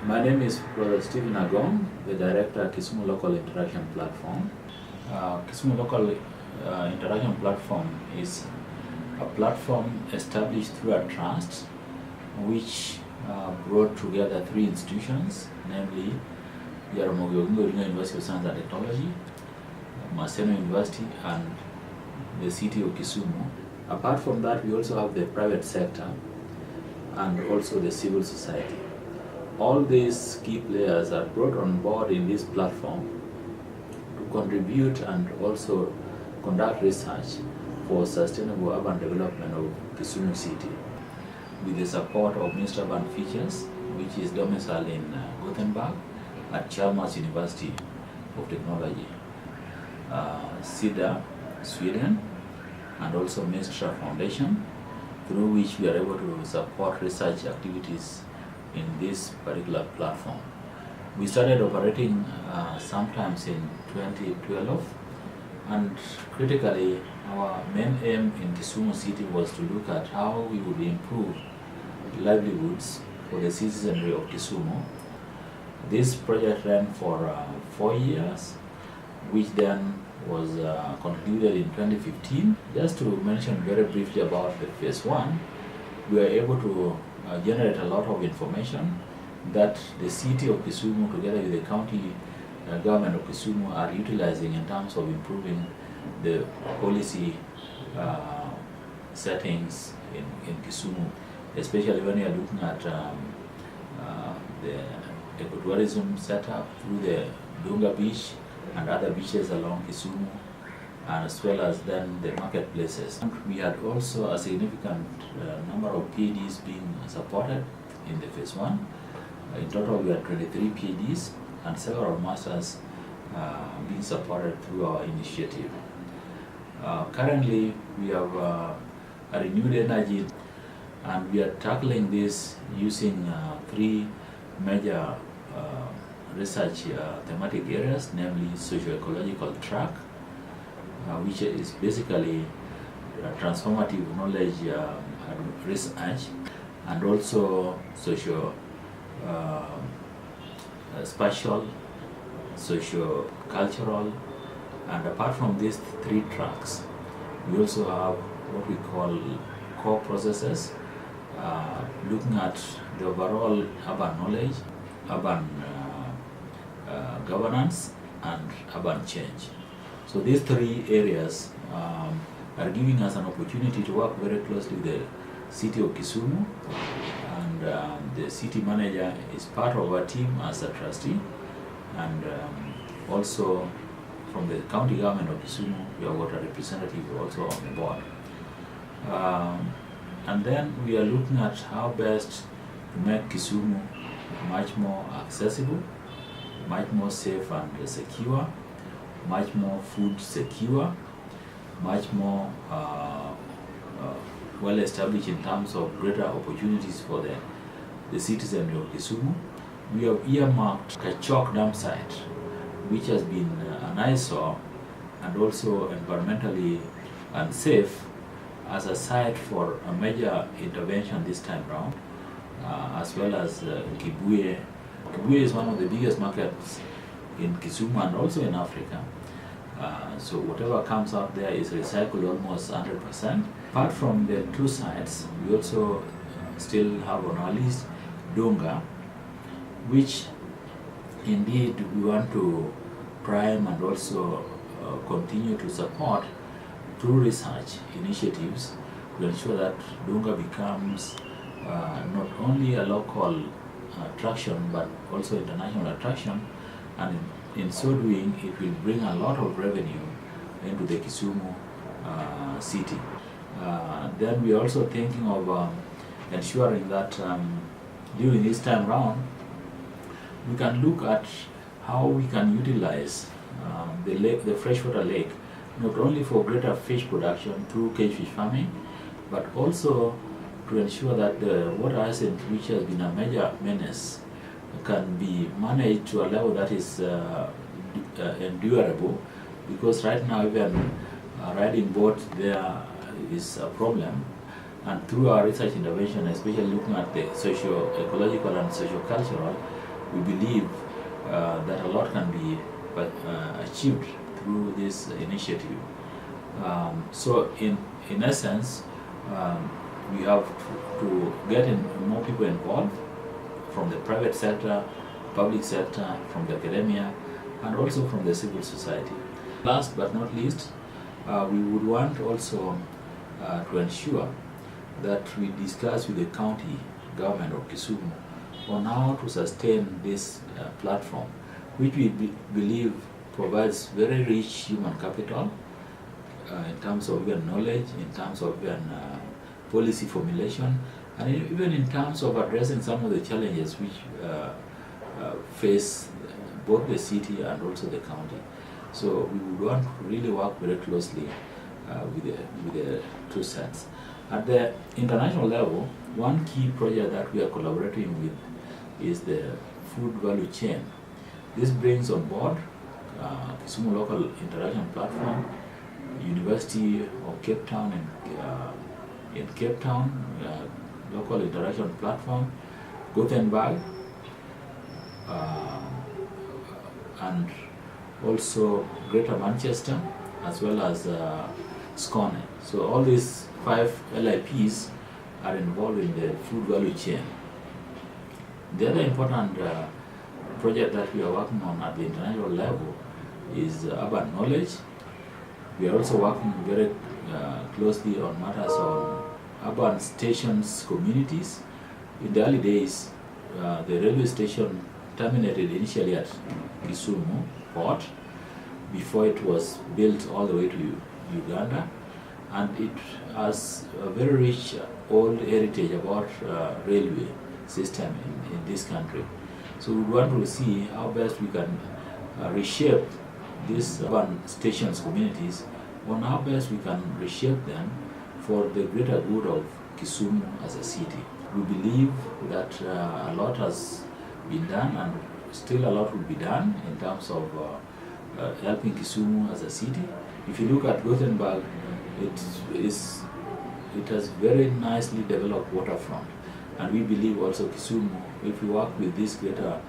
My name is Professor Stephen Agong, the Director at Kisumu Local Interaction Platform. Kisumu Local Interaction Platform is a platform established through a trust which brought together three institutions, namely Jaramogi Oginga Odinga University of Science and Technology, Maseno University, and the city of Kisumu. Apart from that, we also have the private sector and also the civil society. All these key players are brought on board in this platform to contribute and also conduct research for sustainable urban development of Kisumu city with the support of Mr. Urban Features, which is domiciled in Gothenburg at Chalmers University of Technology, SIDA, Sweden, and also Mistra Foundation, through which we are able to support research activities in this particular platform. We started operating sometimes in 2012, and critically our main aim in Kisumu city was to look at how we would improve livelihoods for the citizenry of Kisumu. This project ran for 4 years, which then was concluded in 2015. Just to mention very briefly about the phase one, we were able to generate a lot of information that the city of Kisumu together with the county government of Kisumu are utilizing in terms of improving the policy settings in Kisumu, especially when you are looking at the ecotourism setup through the Dunga Beach and other beaches along Kisumu, and as well as then the marketplaces. We had also a significant number of PhDs being supported in the phase one. In total, we had 23 PhDs and several masters being supported through our initiative. Currently, we have a renewed energy, and we are tackling this using three major research thematic areas, namely socio-ecological track, which is basically transformative knowledge research, and also spatial, socio-cultural, and apart from these three tracks, we also have what we call core processes, looking at the overall urban knowledge, urban governance, and urban change. So these three areas are giving us an opportunity to work very closely with the city of Kisumu, and the city manager is part of our team as a trustee, and also from the county government of Kisumu, we have got a representative also on the board. And then we are looking at how best to make Kisumu much more accessible, much more safe and secure, much more food secure, much more well established in terms of greater opportunities for the citizenry of Kisumu. We have earmarked Kachok dam site, which has been an eyesore and also environmentally unsafe, as a site for a major intervention this time round, as well as Kibuye. Kibuye is one of the biggest markets in Kisumu and also in Africa. So whatever comes out there is recycled almost 100%. Apart from the two sites, we also still have on our list Dunga, which indeed we want to prime and also continue to support through research initiatives to ensure that Dunga becomes not only a local attraction but also international attraction, and in so doing it will bring a lot of revenue into the Kisumu city. Then we are also thinking of ensuring that during this time round we can look at how we can utilize the freshwater lake, not only for greater fish production through cage fish farming, but also to ensure that the water hyacinth, which has been a major menace, can be managed to a level that is endurable, because right now even riding boat there is a problem, and through our research intervention, especially looking at the socio-ecological and socio-cultural, we believe that a lot can be achieved through this initiative. So in essence, we have to get more people involved from the private sector, public sector, from the academia, and also from the civil society. Last but not least, we would want also to ensure that we discuss with the county government of Kisumu on how to sustain this platform, which we believe provides very rich human capital in terms of even knowledge, in terms of even policy formulation, and even in terms of addressing some of the challenges which face both the city and also the county. So we would want to really work very closely with the two sets. At the international level, one key project that we are collaborating with is the food value chain. This brings on board Kisumu Local Interaction Platform, University of Cape Town in Cape Town, Local Interaction Platform, Gothenburg, and also Greater Manchester, as well as Skåne. So all these 5 LIPs are involved in the food value chain. The other important project that we are working on at the international level is urban knowledge. We are also working very closely on matters on urban stations communities. In the early days, the railway station terminated initially at Kisumu port before it was built all the way to Uganda, and it has a very rich old heritage about railway system in this country. So we want to see how best we can reshape these urban stations communities, on how best we can reshape them for the greater good of Kisumu as a city. We believe that a lot has been done and still a lot will be done in terms of helping Kisumu as a city. If you look at Gothenburg, it has very nicely developed waterfront, and we believe also Kisumu, if we work with these greater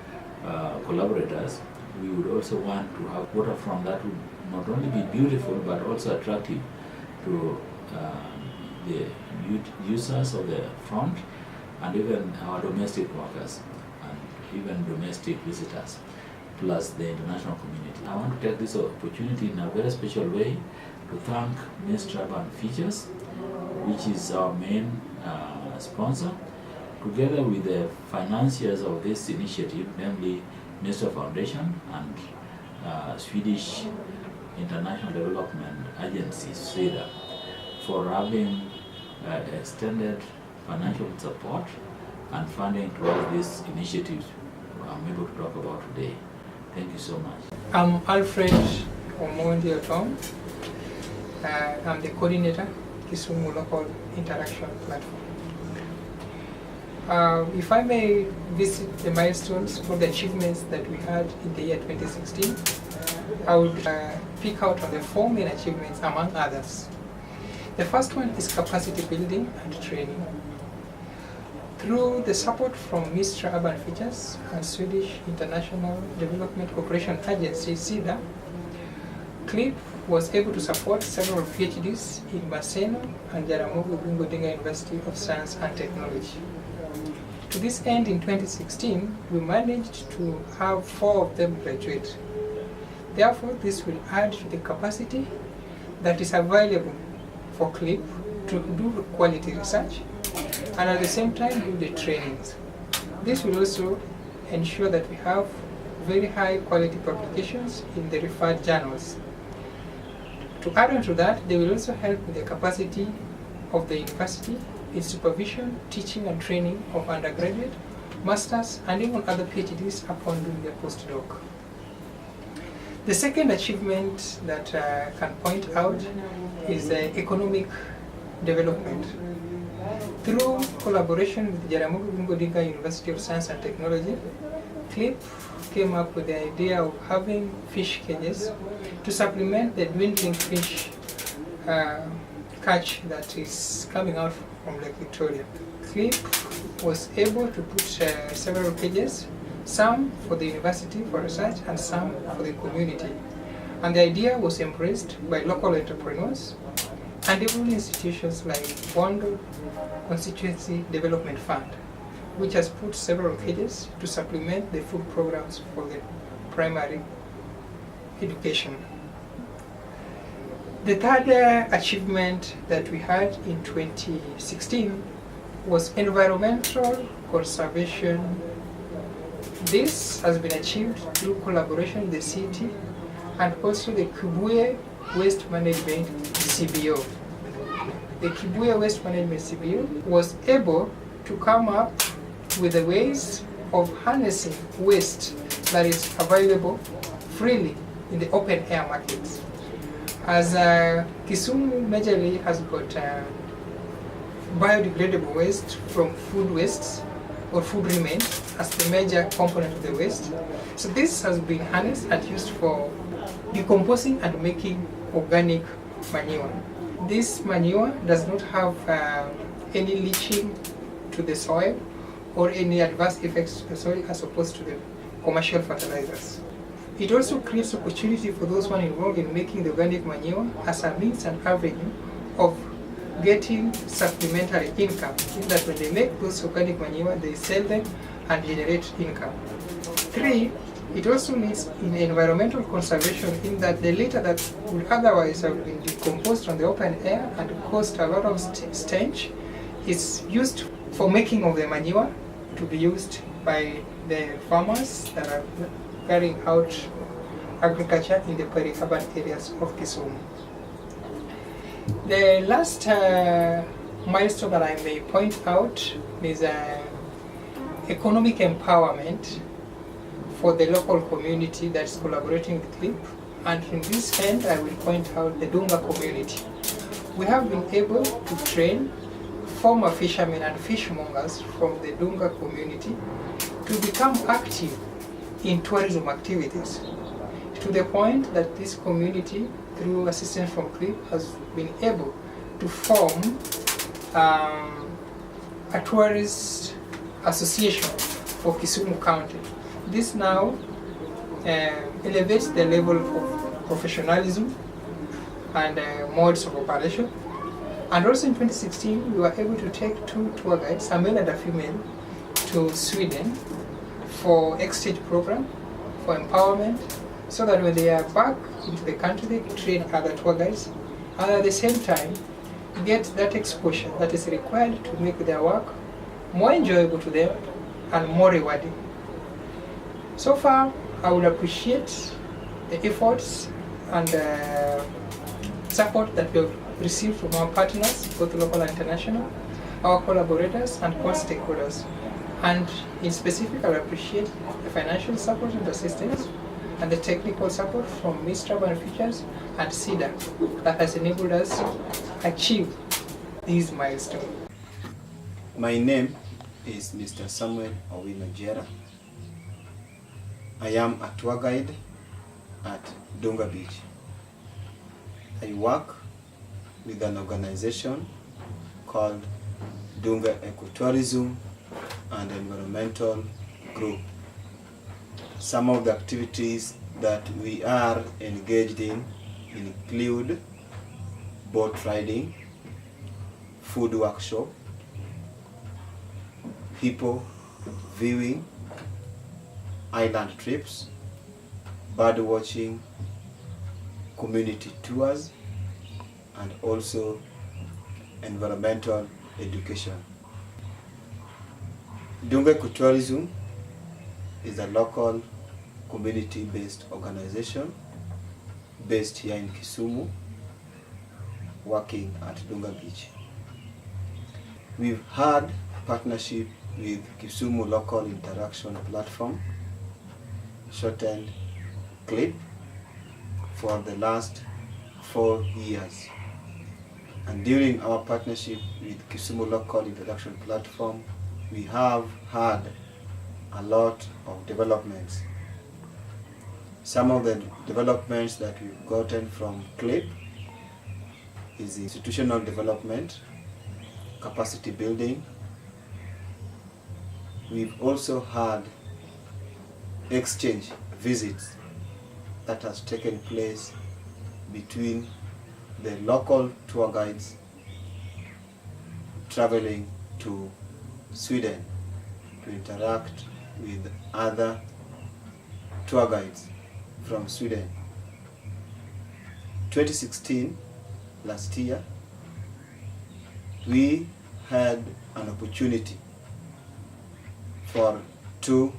collaborators, we would also want to have waterfront that would not only be beautiful but also attractive to the users of the front and even our domestic workers and even domestic visitors, plus the international community. I want to take this opportunity in a very special way to thank Ministry Urban Features, which is our main sponsor, together with the financiers of this initiative, namely Minister Foundation and Swedish International Development Agency, SWEDA, for having extended financial support and funding towards these initiatives I'm able to talk about today. Thank you so much. I'm Alfred Omondi Otom. I'm the coordinator, Kisumu Local Interaction Platform. If I may visit the milestones or the achievements that we had in the year 2016, I would pick out on the 4 main achievements among others. The first one is capacity building and training. Through the support from Ministry Urban Features and Swedish International Development Cooperation Agency, SIDA, KLIP was able to support several PhDs in Maseno and Jaramogi Oginga Odinga University of Science and Technology. To this end, in 2016, we managed to have 4 of them graduate. Therefore, this will add to the capacity that is available for KLIP to do quality research and at the same time do the trainings. This will also ensure that we have very high quality publications in the referred journals. To add on to that, they will also help with the capacity of the university in supervision, teaching and training of undergraduate, masters and even other PhDs upon doing their postdoc. The second achievement that I can point out is economic development. Through collaboration with Jaramogi Oginga Odinga University of Science and Technology, KLIP came up with the idea of having fish cages to supplement the dwindling fish catch that is coming out from Lake Victoria. KLIP was able to put several cages some for the university for research and some for the community. And the idea was embraced by local entrepreneurs and even institutions like Bondo Constituency Development Fund, which has put several cages to supplement the food programs for the primary education. The third achievement that we had in 2016 was environmental conservation. This has been achieved through collaboration with the city and also the Kibuye Waste Management CBO. The Kibuye Waste Management CBO was able to come up with a ways of harnessing waste that is available freely in the open air markets. As Kisumu majorly has got biodegradable waste from food wastes or food remains as the major component of the waste. So this has been harnessed and used for decomposing and making organic manure. This manure does not have any leaching to the soil or any adverse effects to the soil as opposed to the commercial fertilizers. It also creates opportunity for those one involved in making the organic manure as a means and avenue of getting supplementary income, in that when they make those organic manure, they sell them and generate income. 3, it also leads in environmental conservation, in that the litter that would otherwise have been decomposed on the open air and caused a lot of stench is used for making of the manure to be used by the farmers that are carrying out agriculture in the peri-urban areas of Kisumu. The last milestone that I may point out is economic empowerment for the local community that's collaborating with KLIP. And in this end, I will point out the Dunga community. We have been able to train former fishermen and fishmongers from the Dunga community to become active in tourism activities, to the point that this community, through assistance from KLIP, has been able to form a tourist association for Kisumu County. This now elevates the level of professionalism and modes of operation. And also in 2016, we were able to take 2 tour guides, a male and a female, to Sweden for exchange program, for empowerment, so that when they are back into the country, they can train other tour guides, and at the same time, get that exposure that is required to make their work more enjoyable to them and more rewarding. So far, I would appreciate the efforts and support that we have received from our partners, both local and international, our collaborators and all stakeholders. And in specific, I appreciate the financial support and assistance and the technical support from Ministry of Futures and CEDA that has enabled us to achieve these milestones. My name is Mr. Samuel Owino-Jera. I am a tour guide at Dunga Beach. I work with an organization called Dunga Ecotourism and Environmental Group. Some of the activities that we are engaged in include boat riding, food workshop, people viewing, island trips, bird watching, community tours, and also environmental education. Dunga Ecotourism is a local community-based organization based here in Kisumu, working at Dunga Beach. We've had partnership with Kisumu Local Interaction Platform, shortened KLIP, for the last 4 years. And during our partnership with Kisumu Local Interaction Platform, we have had a lot of developments. Some of the developments that we've gotten from KLIP is institutional development, capacity building. We've also had exchange visits that has taken place between the local tour guides traveling to Sweden to interact with other tour guides from Sweden. 2016, last year, we had an opportunity for 2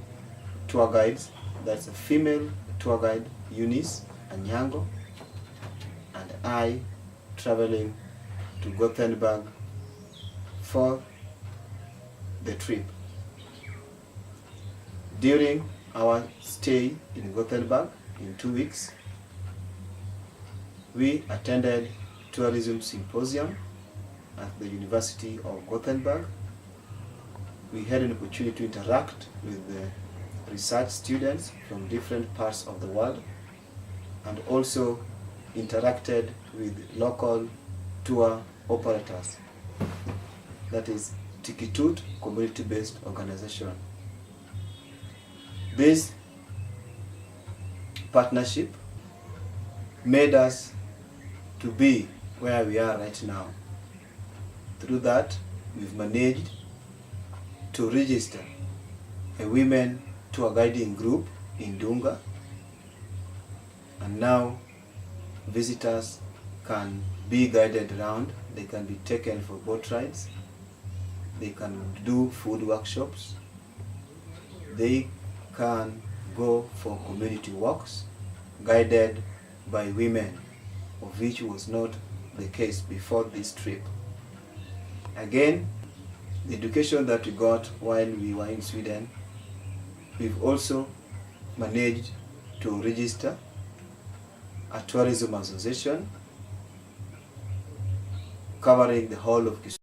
tour guides, that's a female tour guide, Eunice Anyango, and I, traveling to Gothenburg for the trip. During our stay in Gothenburg in 2 weeks, we attended tourism symposium at the University of Gothenburg. We had an opportunity to interact with the research students from different parts of the world, and also interacted with local tour operators, that is Tikitut community-based organization. This partnership made us to be where we are right now. Through that, we've managed to register a women tour guiding group in Dunga, and now visitors can be guided around. They can be taken for boat rides, they can do food workshops, they can go for community walks guided by women, of which was not the case before this trip. Again, the education that we got while we were in Sweden, we've also managed to register a tourism association covering the whole of Kisumu.